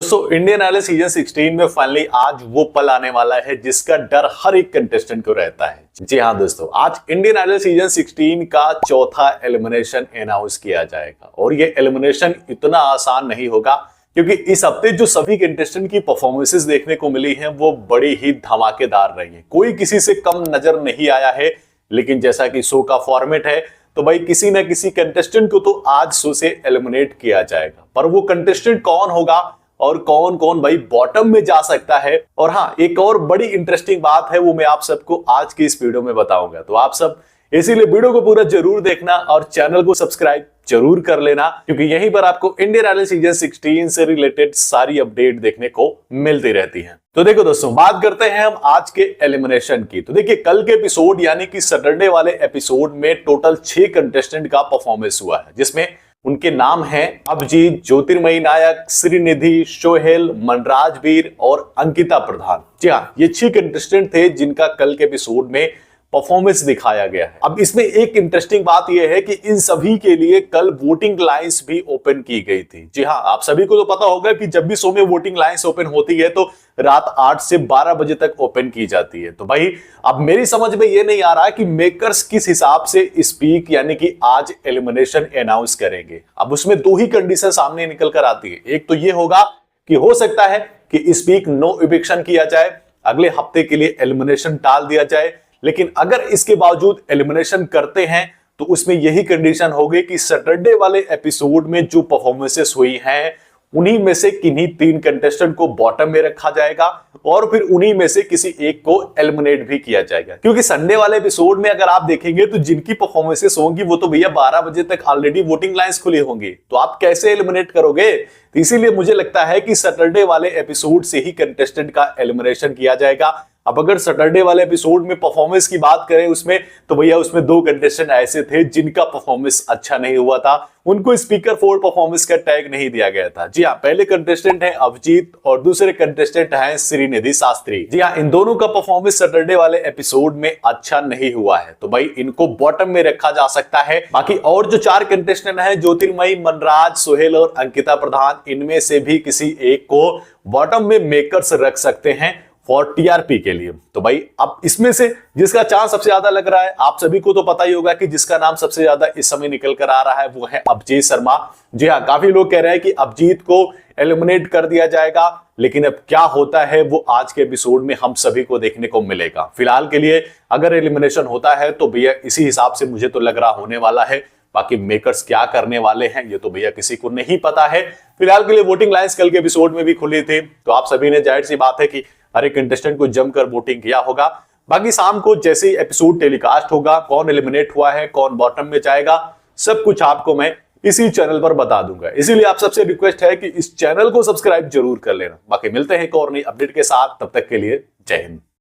दोस्तों Indian idol season 16 में finally आज वो पल आने वाला है जिसका डर हर एक कंटेस्टेंट को रहता है। जी हाँ दोस्तों, आज इंडियन आइडल सीजन 16 का चौथा एलिमिनेशन अनाउंस किया जाएगा और ये एलिमिनेशन इतना आसान नहीं होगा क्योंकि इस हफ्ते जो सभी कंटेस्टेंट की परफॉर्मेंसेस देखने को मिली हैं वो बड़ी ही धमाकेदार रही है। कोई किसी से कम नजर नहीं आया है, लेकिन जैसा कि शो का फॉर्मेट है तो भाई किसी ना किसी कंटेस्टेंट को तो आज शो से एलिमिनेट किया जाएगा, पर वो कंटेस्टेंट कौन होगा और कौन कौन भाई बॉटम में जा सकता है। और हाँ, एक और बड़ी इंटरेस्टिंग बात है वो मैं आप सबको आज की इस वीडियो में बताऊंगा, तो आप सब इसीलिए वीडियो को पूरा जरूर देखना और चैनल को सब्सक्राइब जरूर कर लेना क्योंकि यहीं पर आपको इंडियन आइडल सीजन 16 से रिलेटेड सारी अपडेट देखने को मिलती रहती है। तो देखो दोस्तों, बात करते हैं हम आज के एलिमिनेशन की। तो देखिए, कल के एपिसोड यानी कि सैटरडे वाले एपिसोड में टोटल 6 कंटेस्टेंट का परफॉर्मेंस हुआ है, जिसमें उनके नाम हैं अभिजीत, ज्योतिर्मयी नायक, श्रीनिधि, सोहेल, मनराजवीर और अंकिता प्रधान। जी हाँ, ये 6 कंटेस्टेंट थे जिनका कल के एपिसोड में परफॉर्मेंस दिखाया गया है। अब इसमें एक इंटरेस्टिंग बात यह है कि इन सभी के लिए कल वोटिंग लाइंस भी ओपन की गई थी। जी हाँ, आप सभी को तो पता होगा कि जब भी शो में वोटिंग लाइंस ओपन होती है तो रात 8 से 12 बजे तक ओपन की जाती है। तो भाई अब मेरी समझ में ये नहीं आ रहा है कि मेकर्स किस हिसाब से स्पीक यानी कि आज एलिमिनेशन अनाउंस करेंगे। अब उसमें 2 ही कंडीशन सामने निकल कर आती है। एक तो ये होगा कि हो सकता है कि स्पीक नो इविक्शन किया जाए, अगले हफ्ते के लिए एलिमिनेशन टाल दिया जाए, लेकिन अगर इसके बावजूद एलिमिनेशन करते हैं तो उसमें यही कंडीशन होगी कि सैटरडे वाले एपिसोड में जो परफॉर्मेंसेस हुई हैं उन्हीं में से किन्हीं 3 कंटेस्टेंट को बॉटम में रखा जाएगा और फिर उन्हीं में से किसी एक को एलिमिनेट भी किया जाएगा। क्योंकि संडे वाले एपिसोड में अगर आप देखेंगे तो जिनकी परफॉर्मेंसेस होंगी वो तो भैया 12 बजे तक ऑलरेडी वोटिंग लाइंस खुली होंगी, तो आप कैसे एलिमिनेट करोगे। तो इसीलिए मुझे लगता है कि सैटरडे वाले एपिसोड से ही कंटेस्टेंट का एलिमिनेशन किया जाएगा। अब अगर सैटरडे वाले एपिसोड में परफॉर्मेंस की बात करें उसमें तो भैया उसमें 2 कंटेस्टेंट ऐसे थे जिनका परफॉर्मेंस अच्छा नहीं हुआ था, उनको स्पीकर 4 परफॉर्मेंस का टैग नहीं दिया गया था। जी हाँ, पहले कंटेस्टेंट है अभिजीत और दूसरे कंटेस्टेंट है श्रीनिधि शास्त्री। जी हाँ, इन दोनों का परफॉर्मेंस सैटरडे वाले एपिसोड में अच्छा नहीं हुआ है, तो भाई इनको बॉटम में रखा जा सकता है। बाकी और जो 4 कंटेस्टेंट है ज्योतिर्मयी, मनराज, सोहेल और अंकिता प्रधान, इनमें से भी किसी एक को बॉटम में मेकर्स रख सकते हैं और टीआरपी के लिए। तो भाई अब इसमें से जिसका चांस सबसे ज्यादा लग रहा है, आप सभी को तो पता ही होगा कि जिसका नाम सबसे ज्यादा इस समय निकल कर आ रहा है वो है अभिजीत शर्मा। जी हाँ, काफी लोग कह रहे हैं कि अभिजीत को एलिमिनेट कर दिया जाएगा, लेकिन अब क्या होता है वो आज के एपिसोड में हम सभी को देखने को मिलेगा। फिलहाल के लिए अगर एलिमिनेशन होता है तो भैया इसी हिसाब से मुझे तो लग रहा होने वाला है। बाकी मेकर्स क्या करने वाले हैं ये तो भैया किसी को नहीं पता है। फिलहाल के लिए वोटिंग लाइंस कल के एपिसोड में भी खुली थी, तो आप सभी ने जाहिर सी बात है कि हर एक कंटेस्टेंट को जमकर वोटिंग किया होगा। बाकी शाम को जैसे ही एपिसोड टेलीकास्ट होगा, कौन एलिमिनेट हुआ है, कौन बॉटम में जाएगा, सब कुछ आपको मैं इसी चैनल पर बता दूंगा। इसीलिए आप सबसे रिक्वेस्ट है कि इस चैनल को सब्सक्राइब जरूर कर लेना। बाकी मिलते हैं एक और नई अपडेट के साथ, तब तक के लिए जय हिंद।